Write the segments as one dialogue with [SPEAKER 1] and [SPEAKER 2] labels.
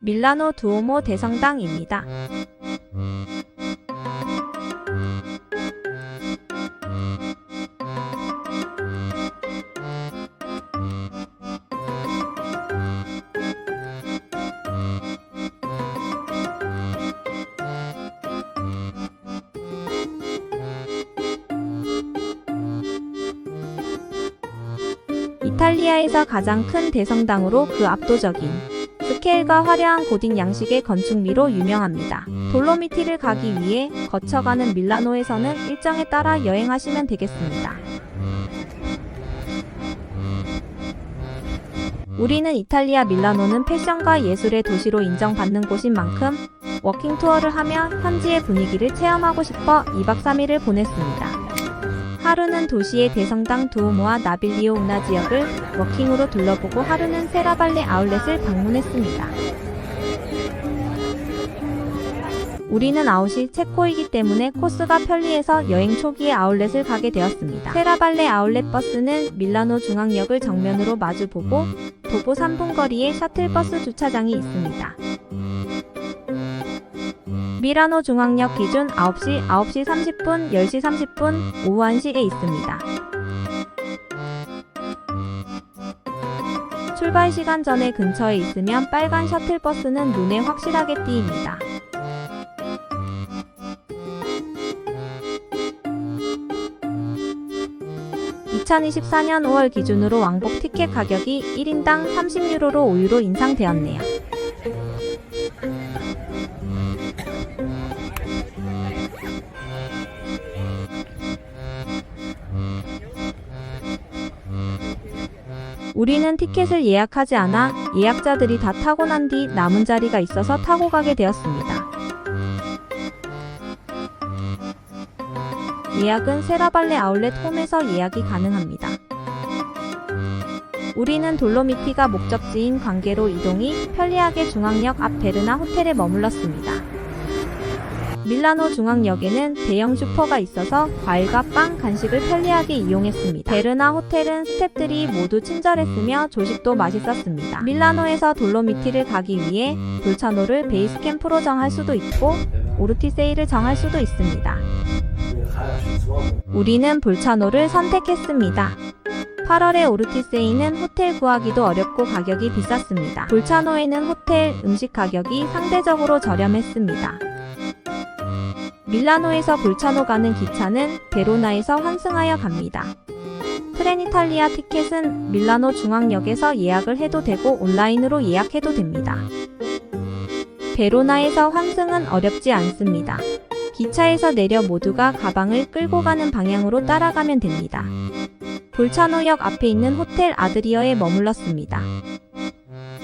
[SPEAKER 1] 밀라노 두오모 대성당입니다. 이탈리아에서 가장 큰 대성당으로 그 압도적인 스케일과 화려한 고딕 양식의 건축미로 유명합니다. 돌로미티를 가기 위해 거쳐가는 밀라노에서는 일정에 따라 여행하시면 되겠습니다. 우리는 이탈리아 밀라노는 패션과 예술의 도시로 인정받는 곳인 만큼 워킹 투어를 하며 현지의 분위기를 체험하고 싶어 2박 3일을 보냈습니다. 하루는 도시의 대성당 두오모와 나빌리오 운하 지역을 워킹으로 둘러보고 하루는 세라발레 아울렛을 방문했습니다. 우리는 아웃이 체코이기 때문에 코스가 편리해서 여행 초기에 아울렛을 가게 되었습니다. 세라발레 아울렛 버스는 밀라노 중앙역을 정면으로 마주보고 도보 3분 거리에 셔틀버스 주차장이 있습니다. 밀라노 중앙역 기준 9시, 9시 30분, 10시 30분, 오후 1시에 있습니다. 출발 시간 전에 근처에 있으면 빨간 셔틀버스는 눈에 확실하게 띄입니다. (2024년 5월) 기준으로 왕복 티켓 가격이 1인당 30유로로 5유로 인상되었네요. 우리는 티켓을 예약하지 않아 예약자들이 다 타고 난 뒤 남은 자리가 있어서 타고 가게 되었습니다. 예약은 세라발레 아울렛 홈에서 예약이 가능합니다. 우리는 돌로미티가 목적지인 관계로 이동이 편리하게 중앙역 앞 베르나 호텔에 머물렀습니다. 밀라노 중앙역에는 대형 슈퍼가 있어서 과일과 빵, 간식을 편리하게 이용했습니다. 베르나 호텔은 스태프들이 모두 친절했으며 조식도 맛있었습니다. 밀라노에서 돌로미티를 가기 위해 볼차노를 베이스 캠프로 정할 수도 있고 오르티세이를 정할 수도 있습니다. 우리는 볼차노를 선택했습니다. 8월에 오르티세이는 호텔 구하기도 어렵고 가격이 비쌌습니다. 볼차노에는 호텔, 음식 가격이 상대적으로 저렴했습니다. 밀라노에서 볼차노 가는 기차는 베로나에서 환승하여 갑니다. 트렌이탈리아 티켓은 밀라노 중앙역에서 예약을 해도 되고 온라인으로 예약해도 됩니다. 베로나에서 환승은 어렵지 않습니다. 기차에서 내려 모두가 가방을 끌고 가는 방향으로 따라가면 됩니다. 볼차노역 앞에 있는 호텔 아드리어에 머물렀습니다.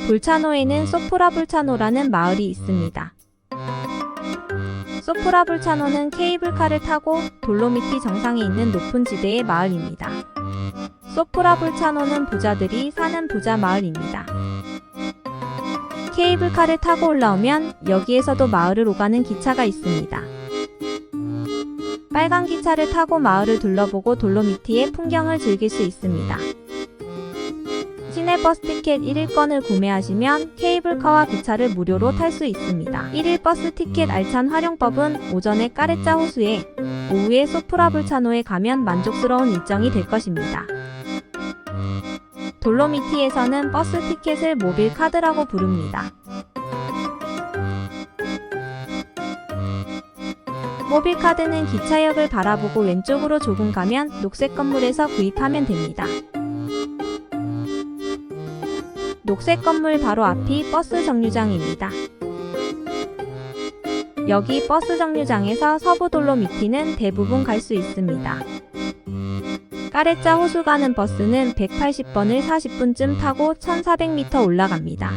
[SPEAKER 1] 볼차노에는 소프라 볼차노라는 마을이 있습니다. 소프라 볼차노는 케이블카를 타고 돌로미티 정상에 있는 높은 지대의 마을입니다. 소프라 볼차노는 부자들이 사는 부자 마을입니다. 케이블카를 타고 올라오면 여기에서도 마을을 오가는 기차가 있습니다. 빨간 기차를 타고 마을을 둘러보고 돌로미티의 풍경을 즐길 수 있습니다. 시내버스 티켓 1일권을 구매하시면 케이블카와 기차를 무료로 탈 수 있습니다. 1일 버스 티켓 알찬 활용법은 오전에 까레짜 호수에, 오후에 소프라 볼차노에 가면 만족스러운 일정이 될 것입니다. 돌로미티에서는 버스 티켓을 모빌 카드라고 부릅니다. 모빌 카드는 기차역을 바라보고 왼쪽으로 조금 가면 녹색 건물에서 구입하면 됩니다. 녹색 건물 바로 앞이 버스 정류장입니다. 여기 버스 정류장에서 서부 돌로미티는 대부분 갈 수 있습니다. 까레짜 호수 가는 버스는 180번을 40분쯤 타고 1400m 올라갑니다.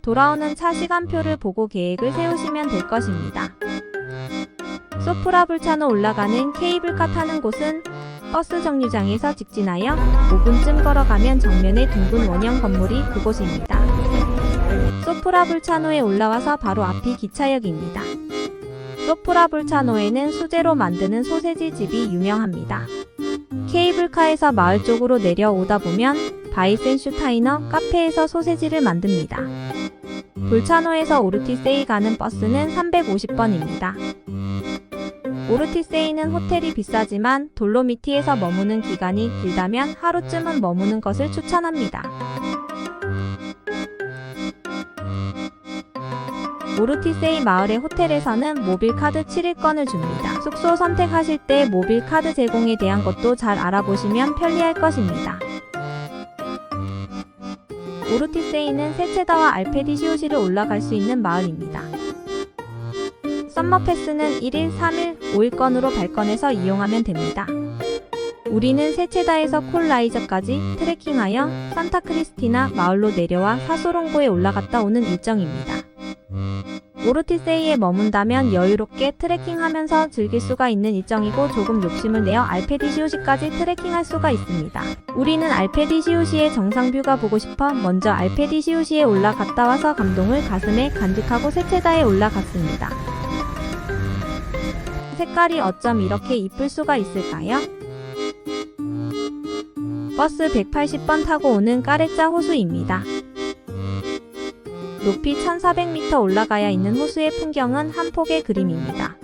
[SPEAKER 1] 돌아오는 차 시간표를 보고 계획을 세우시면 될 것입니다. 소프라 볼차노 올라가는 케이블카 타는 곳은 버스 정류장에서 직진하여 5분쯤 걸어가면 정면에 둥근 원형 건물이 그곳입니다. 소프라 볼차노에 올라와서 바로 앞이 기차역입니다. 소프라 볼차노에는 수제로 만드는 소세지 집이 유명합니다. 케이블카에서 마을 쪽으로 내려오다 보면 바이센슈타이너 카페에서 소세지를 만듭니다. 볼차노에서 오르티세이 가는 버스는 350번입니다. 오르티세이는 호텔이 비싸지만 돌로미티에서 머무는 기간이 길다면 하루쯤은 머무는 것을 추천합니다. 오르티세이 마을의 호텔에서는 모빌카드 7일권을 줍니다. 숙소 선택하실 때 모빌카드 제공에 대한 것도 잘 알아보시면 편리할 것입니다. 오르티세이는 세체다와 알페디시오시를 올라갈 수 있는 마을입니다. 썸머패스는 1일, 3일, 5일권으로 발권해서 이용하면 됩니다. 우리는 세체다에서 콜라이저까지 트레킹하여 산타크리스티나 마을로 내려와 사소롱고에 올라갔다 오는 일정입니다. 오르티세이에 머문다면 여유롭게 트레킹하면서 즐길 수가 있는 일정이고 조금 욕심을 내어 알페디시오시까지 트레킹할 수가 있습니다. 우리는 알페디시오시의 정상뷰가 보고 싶어 먼저 알페디시오시에 올라갔다 와서 감동을 가슴에 간직하고 세체다에 올라갔습니다. 색깔이 어쩜 이렇게 이쁠 수가 있을까요? 버스 180번 타고 오는 까레짜 호수입니다. 높이 1400m 올라가야 있는 호수의 풍경은 한 폭의 그림입니다.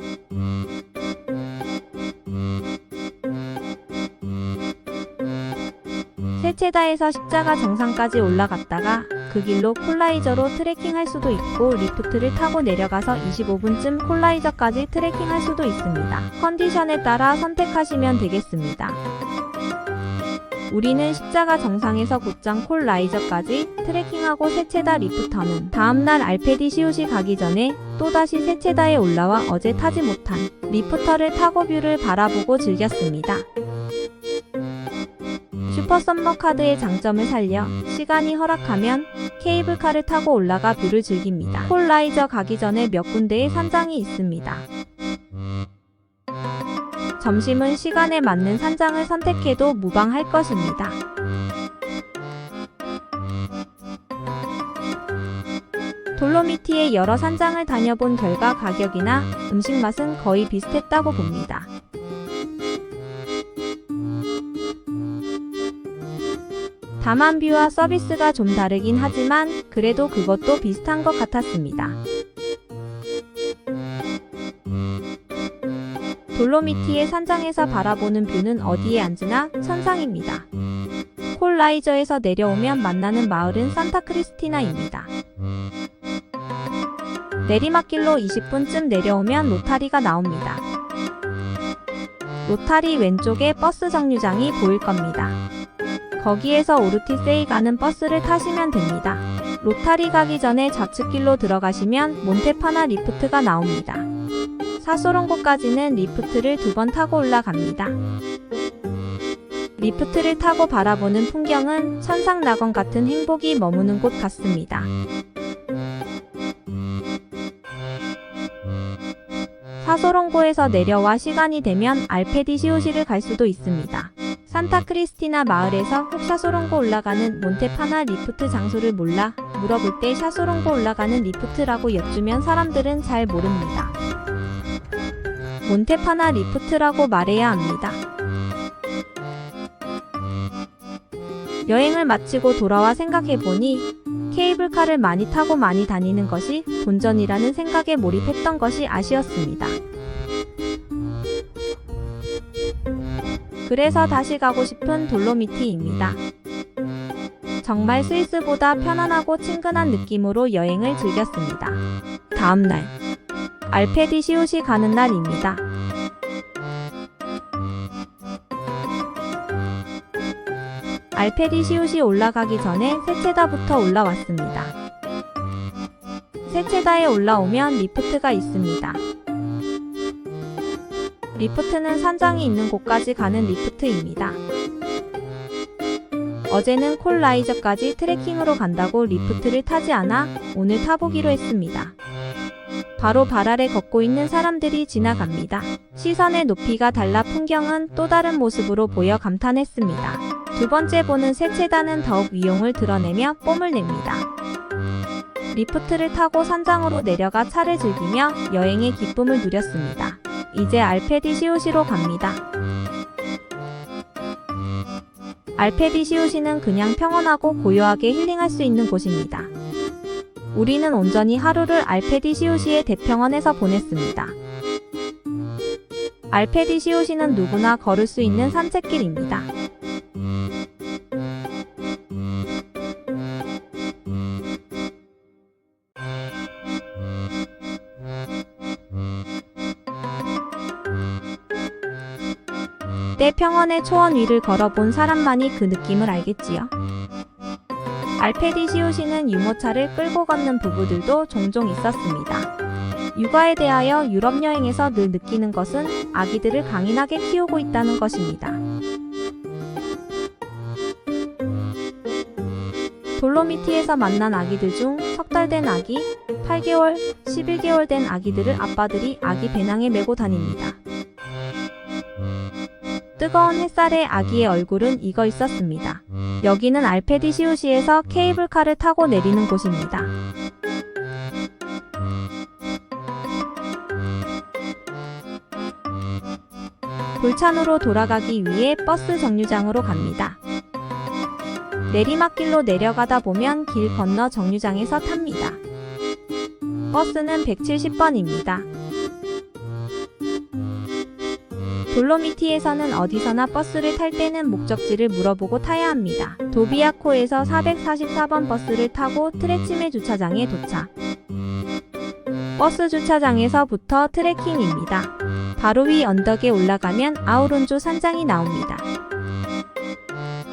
[SPEAKER 1] 세체다에서 십자가 정상까지 올라갔다가 그 길로 콜라이저로 트레킹할 수도 있고 리프트를 타고 내려가서 25분쯤 콜라이저까지 트레킹할 수도 있습니다. 컨디션에 따라 선택하시면 되겠습니다. 우리는 십자가 정상에서 곧장 콜라이저까지 트레킹하고 세체다 리프터는 다음날 알페디시오시 가기 전에 또다시 세체다에 올라와 어제 타지 못한 리프터를 타고 뷰를 바라보고 즐겼습니다. 슈퍼썸머카드의 장점을 살려 시간이 허락하면 케이블카를 타고 올라가 뷰를 즐깁니다. 콜라이저 가기 전에 몇 군데의 산장이 있습니다. 점심은 시간에 맞는 산장을 선택해도 무방할 것입니다. 돌로미티의 여러 산장을 다녀본 결과 가격이나 음식 맛은 거의 비슷했다고 봅니다. 다만 뷰와 서비스가 좀 다르긴 하지만 그래도 그것도 비슷한 것 같았습니다. 돌로미티의 산장에서 바라보는 뷰는 어디에 앉으나 천상입니다. 콜라이저에서 내려오면 만나는 마을은 산타크리스티나입니다. 내리막길로 20분쯤 내려오면 로타리가 나옵니다. 로타리 왼쪽에 버스 정류장이 보일 겁니다. 거기에서 오르티세이 가는 버스를 타시면 됩니다. 로타리 가기 전에 좌측길로 들어가시면 몬테파나 리프트가 나옵니다. 사소롱고까지는 리프트를 2번 타고 올라갑니다. 리프트를 타고 바라보는 풍경은 천상낙원 같은 행복이 머무는 곳 같습니다. 사소롱고에서 내려와 시간이 되면 알페디시오시를 갈 수도 있습니다. 산타크리스티나 마을에서 혹 샤소롱고 올라가는 몬테파나 리프트 장소를 몰라 물어볼 때 샤소롱고 올라가는 리프트라고 여쭈면 사람들은 잘 모릅니다. 몬테파나 리프트라고 말해야 합니다. 여행을 마치고 돌아와 생각해보니 케이블카를 많이 타고 많이 다니는 것이 본전이라는 생각에 몰입했던 것이 아쉬웠습니다. 그래서 다시 가고 싶은 돌로미티입니다. 정말 스위스보다 편안하고 친근한 느낌으로 여행을 즐겼습니다. 다음날 알페디시오시 가는 날입니다. 알페디시오시 올라가기 전에 세체다부터 올라왔습니다. 세체다에 올라오면 리프트가 있습니다. 리프트는 산장이 있는 곳까지 가는 리프트입니다. 어제는 콜라이저까지 트레킹으로 간다고 리프트를 타지 않아 오늘 타보기로 했습니다. 바로 발 아래 걷고 있는 사람들이 지나갑니다. 시선의 높이가 달라 풍경은 또 다른 모습으로 보여 감탄했습니다. 두 번째 보는 세체다는 더욱 위용을 드러내며 뽐을 냅니다. 리프트를 타고 산장으로 내려가 차를 즐기며 여행의 기쁨을 누렸습니다. 이제 알페디시오시로 갑니다. 알페디시오시는 그냥 평온하고 고요하게 힐링할 수 있는 곳입니다. 우리는 온전히 하루를 알페디시오시의 대평원에서 보냈습니다. 알페디시오시는 누구나 걸을 수 있는 산책길입니다. 대평원의 초원 위를 걸어본 사람만이 그 느낌을 알겠지요. 알페디시오시는 유모차를 끌고 걷는 부부들도 종종 있었습니다. 육아에 대하여 유럽 여행에서 늘 느끼는 것은 아기들을 강인하게 키우고 있다는 것입니다. 돌로미티에서 만난 아기들 중 석 달 된 아기, 8개월, 11개월 된 아기들을 아빠들이 아기 배낭에 메고 다닙니다. 뜨거운 햇살에 아기의 얼굴은 익어 있었습니다. 여기는 알페디시오시에서 케이블카를 타고 내리는 곳입니다. 볼찬으로 돌아가기 위해 버스 정류장으로 갑니다. 내리막길로 내려가다 보면 길 건너 정류장에서 탑니다. 버스는 170번입니다. 돌로미티에서는 어디서나 버스를 탈 때는 목적지를 물어보고 타야 합니다. 도비아코에서 444번 버스를 타고 트레치메 주차장에 도착. 버스 주차장에서부터 트레킹입니다. 바로 위 언덕에 올라가면 아우론조 산장이 나옵니다.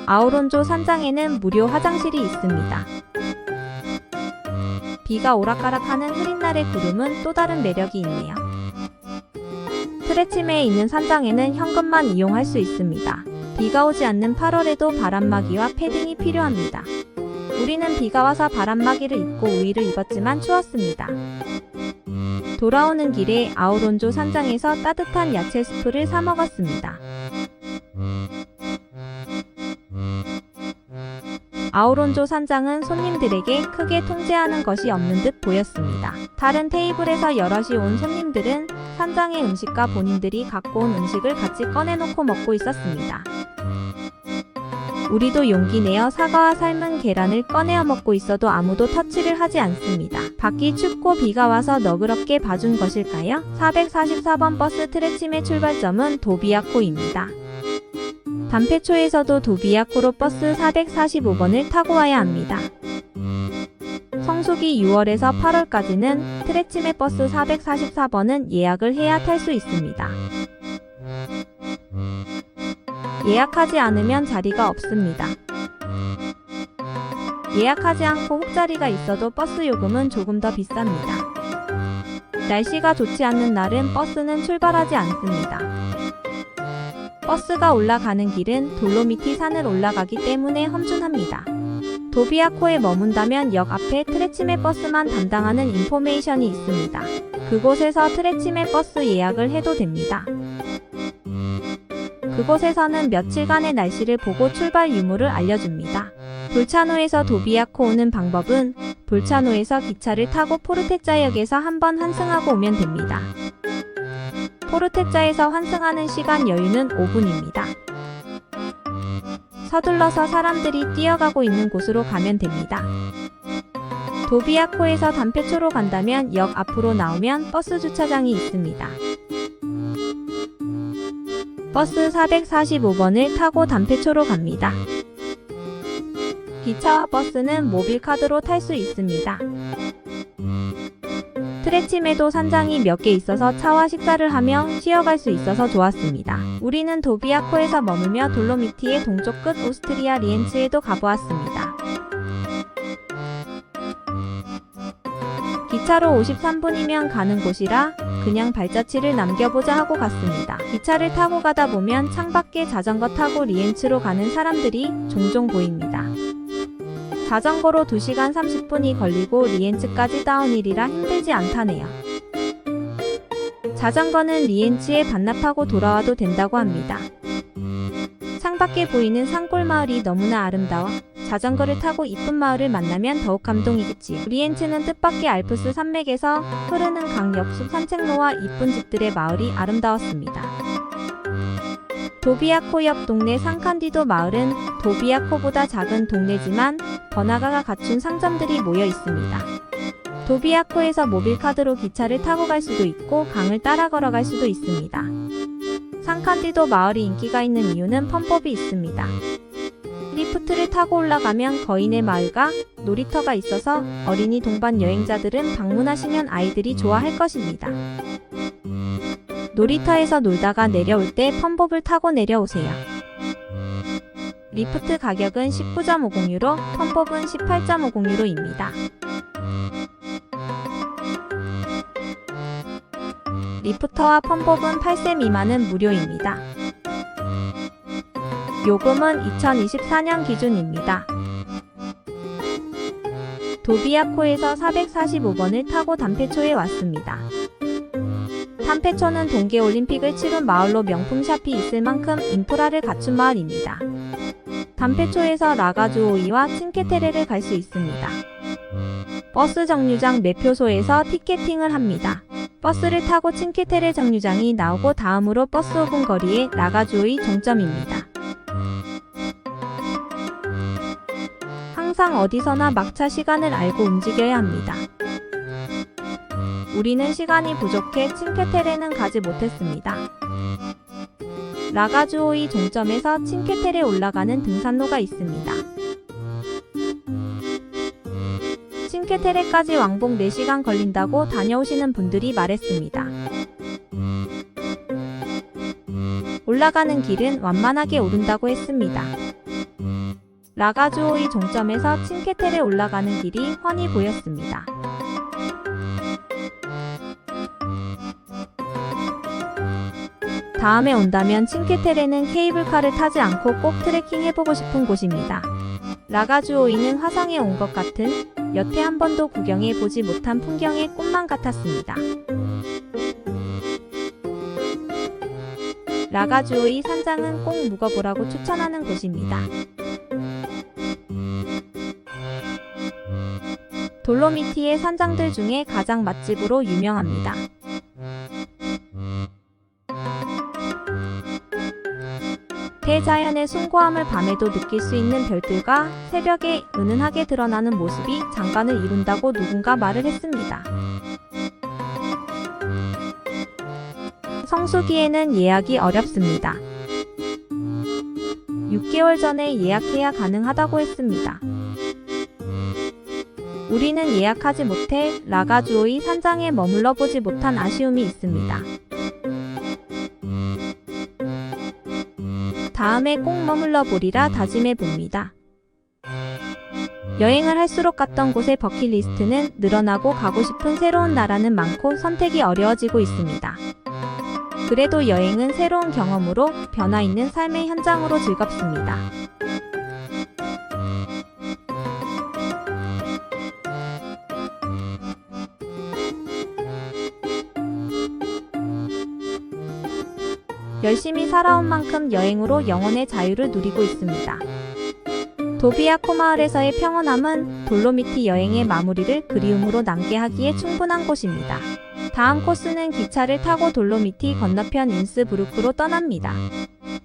[SPEAKER 1] 아우론조 산장에는 무료 화장실이 있습니다. 비가 오락가락하는 흐린 날의 구름은 또 다른 매력이 있네요. 트레치메에 있는 산장에는 현금만 이용할 수 있습니다. 비가 오지 않는 8월에도 바람막이와 패딩이 필요합니다. 우리는 비가 와서 바람막이를 입고 우의를 입었지만 추웠습니다. 돌아오는 길에 아우론조 산장에서 따뜻한 야채 스프를 사 먹었습니다. 아우론조 산장은 손님들에게 크게 통제하는 것이 없는 듯 보였습니다. 다른 테이블에서 여럿이 온 손님들은 산장의 음식과 본인들이 갖고 온 음식을 같이 꺼내놓고 먹고 있었습니다. 우리도 용기 내어 사과와 삶은 계란을 꺼내어 먹고 있어도 아무도 터치를 하지 않습니다. 밖이 춥고 비가 와서 너그럽게 봐준 것일까요? 444번 버스 트레치메 출발점은 도비아코입니다. 담페초에서도 도비아코로 버스 445번을 타고 와야 합니다. 성수기 6월에서 8월까지는 트레치메 버스 444번은 예약을 해야 탈 수 있습니다. 예약하지 않으면 자리가 없습니다. 예약하지 않고 혹자리가 있어도 버스 요금은 조금 더 비쌉니다. 날씨가 좋지 않는 날은 버스는 출발하지 않습니다. 버스가 올라가는 길은 돌로미티 산을 올라가기 때문에 험준합니다. 도비아코에 머문다면 역 앞에 트레치메 버스만 담당하는 인포메이션이 있습니다. 그곳에서 트레치메 버스 예약을 해도 됩니다. 그곳에서는 며칠간의 날씨를 보고 출발 유무를 알려줍니다. 볼차노에서 도비아코 오는 방법은 볼차노에서 기차를 타고 포르테자역에서 한번 환승하고 오면 됩니다. 포르테자에서 환승하는 시간 여유는 5분입니다. 서둘러서 사람들이 뛰어가고 있는 곳으로 가면 됩니다. 도비아코에서 담페초로 간다면 역 앞으로 나오면 버스 주차장이 있습니다. 버스 445번을 타고 담페초로 갑니다. 기차와 버스는 모빌카드로 탈 수 있습니다. 트레치메도 산장이 몇 개 있어서 차와 식사를 하며 쉬어갈 수 있어서 좋았습니다. 우리는 도비아코에서 머물며 돌로미티의 동쪽 끝 오스트리아 리엔츠에도 가보았습니다. 기차로 53분이면 가는 곳이라 그냥 발자취를 남겨보자 하고 갔습니다. 기차를 타고 가다 보면 창밖에 자전거 타고 리엔츠로 가는 사람들이 종종 보입니다. 자전거로 2시간 30분이 걸리고 리엔츠까지 다운힐이라 힘들지 않다네요. 자전거는 리엔츠에 반납하고 돌아와도 된다고 합니다. 창밖에 보이는 산골 마을이 너무나 아름다워 자전거를 타고 이쁜 마을을 만나면 더욱 감동이겠지. 리엔츠는 뜻밖의 알프스 산맥에서 흐르는 강 옆숲 산책로와 이쁜 집들의 마을이 아름다웠습니다. 도비아코 옆 동네 상칸디도 마을은 도비아코보다 작은 동네지만 번화가가 갖춘 상점들이 모여 있습니다. 도비아코에서 모빌카드로 기차를 타고 갈 수도 있고 강을 따라 걸어갈 수도 있습니다. 산칸디도 마을이 인기가 있는 이유는 펌법이 있습니다. 리프트를 타고 올라가면 거인의 마을과 놀이터가 있어서 어린이 동반 여행자들은 방문하시면 아이들이 좋아할 것입니다. 놀이터에서 놀다가 내려올 때 펌법을 타고 내려오세요. 리프트 가격은 19.50유로, 펌법은 18.50유로입니다. 리프터와 펌법은 8세 미만은 무료입니다. 요금은 2024년 기준입니다. 도비아코에서 445번을 타고 담페초에 왔습니다. 담페초는 동계올림픽을 치룬 마을로 명품 샵이 있을 만큼 인프라를 갖춘 마을입니다. 담페초에서 라가주오이와 칭케테레를 갈 수 있습니다. 버스 정류장 매표소에서 티켓팅을 합니다. 버스를 타고 칭케테레 정류장이 나오고 다음으로 버스 5분 거리의 라가주오이 종점입니다. 항상 어디서나 막차 시간을 알고 움직여야 합니다. 우리는 시간이 부족해 칭케테레는 가지 못했습니다. 라가주오이 종점에서 칭케테레 올라가는 등산로가 있습니다. 칭케테레까지 왕복 4시간 걸린다고 다녀오시는 분들이 말했습니다. 올라가는 길은 완만하게 오른다고 했습니다. 라가주오이 종점에서 칭케테레 올라가는 길이 훤히 보였습니다. 다음에 온다면 칭케테레는 케이블카를 타지 않고 꼭 트레킹 해보고 싶은 곳입니다. 라가주오이는 화성에 온 것 같은 여태 한 번도 구경해 보지 못한 풍경의 꿈만 같았습니다. 라가주오이 산장은 꼭 묵어보라고 추천하는 곳입니다. 돌로미티의 산장들 중에 가장 맛집으로 유명합니다. 대자연의 숭고함을 밤에도 느낄 수 있는 별들과 새벽에 은은하게 드러나는 모습이 장관을 이룬다고 누군가 말을 했습니다. 성수기에는 예약이 어렵습니다. 6개월 전에 예약해야 가능하다고 했습니다. 우리는 예약하지 못해 라가주오이 산장에 머물러 보지 못한 아쉬움이 있습니다. 다음에 꼭 머물러 보리라 다짐해 봅니다. 여행을 할수록 갔던 곳의 버킷리스트는 늘어나고 가고 싶은 새로운 나라는 많고 선택이 어려워지고 있습니다. 그래도 여행은 새로운 경험으로 변화 있는 삶의 현장으로 즐겁습니다. 열심히 살아온 만큼 여행으로 영혼의 자유를 누리고 있습니다. 도비아코 마을에서의 평온함은 돌로미티 여행의 마무리를 그리움으로 남게 하기에 충분한 곳입니다. 다음 코스는 기차를 타고 돌로미티 건너편 인스부르크로 떠납니다.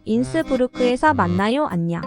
[SPEAKER 1] 인스부르크에서 만나요. 안녕.